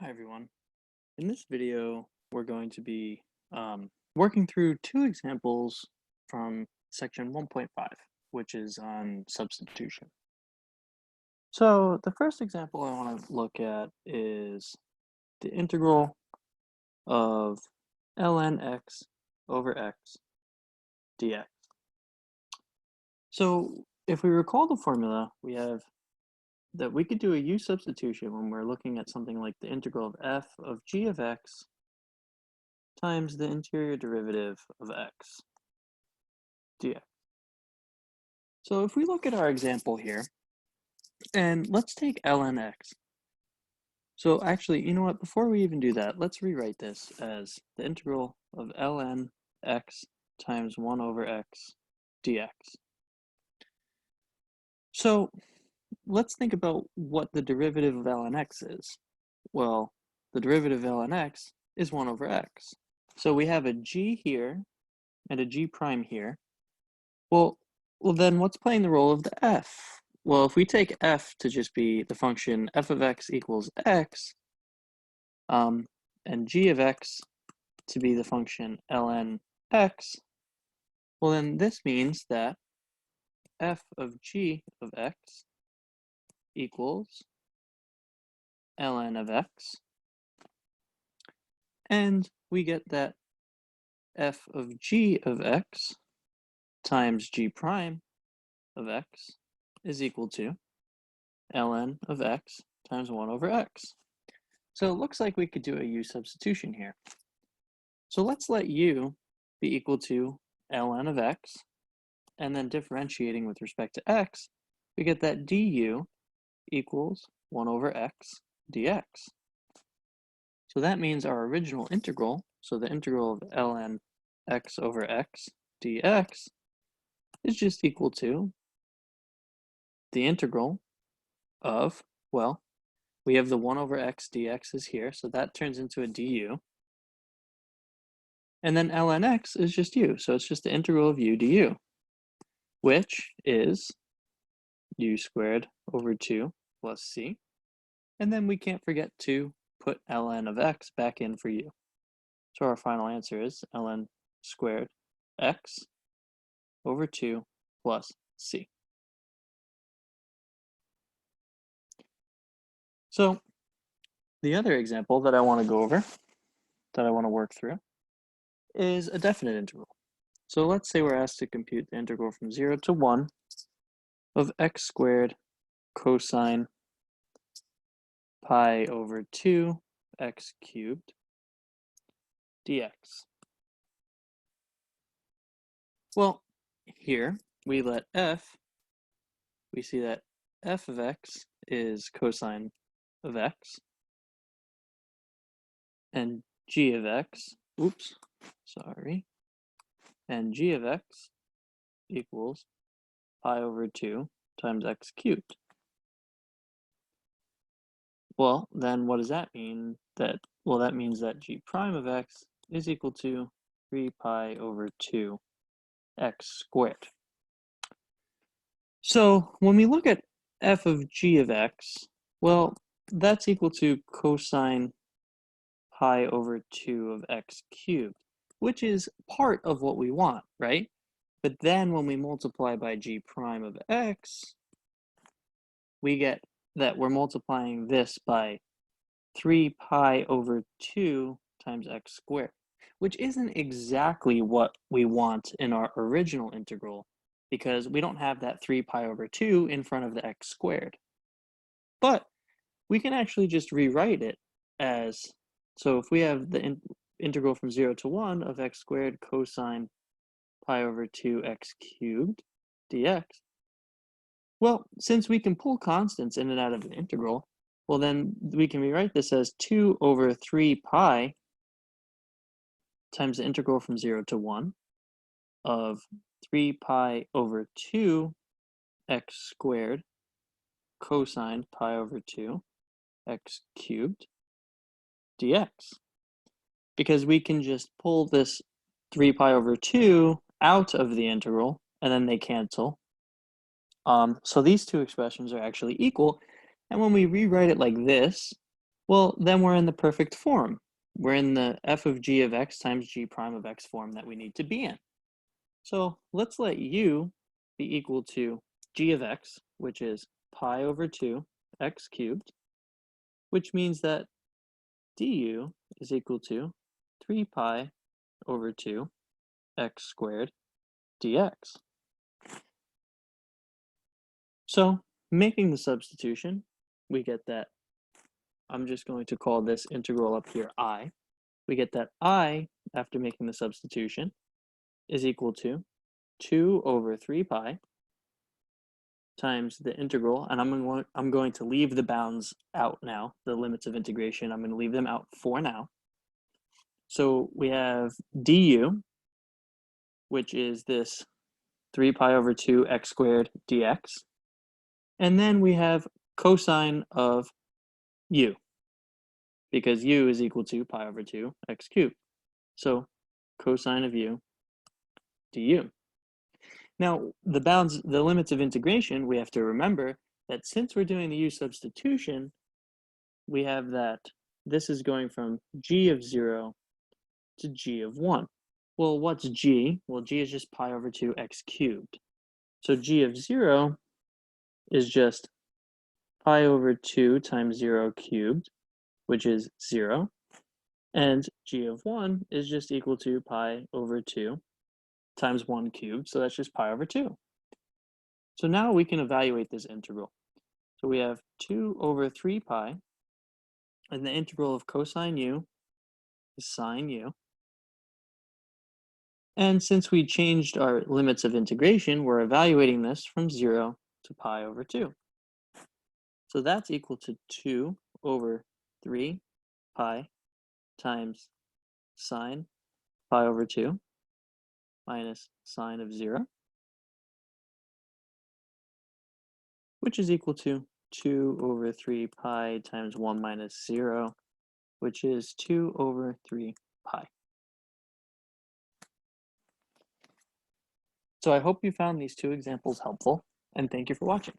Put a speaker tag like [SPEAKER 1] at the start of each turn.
[SPEAKER 1] Hi everyone. In this video, we're going to be working through two examples from section 1.5, which is on substitution. So the first example I want to look at is the integral of ln x over x dx. So if we recall the formula, we have that we could do a u substitution when we're looking at something like the integral of f of g of x times the interior derivative of x dx. So if we look at our example here, and let's take ln x. So actually, you know what, before we even do that, let's rewrite this as the integral of ln x times 1 over x dx. So let's think about what the derivative of ln x is. Well, the derivative of ln x is 1 over x. So we have a g here and a g prime here. Well, then what's playing the role of the f? Well, if we take f to just be the function f of x equals x, and g of x to be the function ln x, well then this means that f of g of x equals ln of x, and we get that f of g of x times g prime of x is equal to ln of x times 1 over x. So it looks like we could do a u substitution here. So let's let u be equal to ln of x, and then differentiating with respect to x, we get that du equals 1 over x dx. So that means our original integral, so the integral of ln x over x dx, is just equal to the integral of, well, we have the 1 over x dx is here, so that turns into a du. And then ln x is just u, so it's just the integral of u du, which is u squared over 2 plus c. And then we can't forget to put ln of x back in for u. So our final answer is ln squared x over 2 plus c. So the other example that I want to go over, that I want to work through, is a definite integral. So let's say we're asked to compute the integral from 0 to 1 of x squared cosine pi over 2 x cubed dx. Well, here we let we see that f of x is cosine of x, and g of x, and g of x equals pi over 2 times x cubed. Well, then what does that mean? That means that g prime of x is equal to 3 pi over 2 x squared. So when we look at f of g of x, well, that's equal to cosine pi over 2 of x cubed, which is part of what we want, right? But then when we multiply by g prime of x, we get that we're multiplying this by 3 pi over 2 times x squared, which isn't exactly what we want in our original integral, because we don't have that 3 pi over 2 in front of the x squared. But we can actually just rewrite it as, so if we have the integral from 0 to 1 of x squared cosine pi over 2 x cubed dx, well, since we can pull constants in and out of an integral, well then we can rewrite this as 2 over 3 pi times the integral from 0 to 1 of 3 pi over 2 x squared cosine pi over 2 x cubed dx. Because we can just pull this 3 pi over 2 out of the integral, and then they cancel. So these two expressions are actually equal, and when we rewrite it like this, Well, then we're in the perfect form. We're in the f of g of x times g prime of x form that we need to be in. So let's let u be equal to g of x, which is pi over 2 x cubed, which means that du is equal to 3 pi over 2 x squared dx. So making the substitution, we get that, I'm just going to call this integral up here I. We get that I, after making the substitution, is equal to 2 over 3 pi times the integral, and I'm going to leave the bounds out now, the limits of integration, I'm going to leave them out for now. So we have du, which is this 3 pi over 2 x squared dx, and then we have cosine of u, because u is equal to pi over 2 x cubed. So cosine of u du. Now, the limits of integration, we have to remember that since we're doing the u substitution, we have that this is going from g of 0 to g of 1. Well, what's g? Well, g is just pi over 2 x cubed. So g of 0 is just pi over 2 times 0 cubed, which is 0. And g of 1 is just equal to pi over 2 times 1 cubed, so that's just pi over 2. So now we can evaluate this integral. So we have 2 over 3 pi, and the integral of cosine u is sine u. And since we changed our limits of integration, we're evaluating this from 0 to pi over 2. So that's equal to 2 over 3 pi times sine pi over 2 minus sine of 0, which is equal to 2 over 3 pi times 1 minus 0, which is 2 over 3 pi. So I hope you found these two examples helpful, and thank you for watching.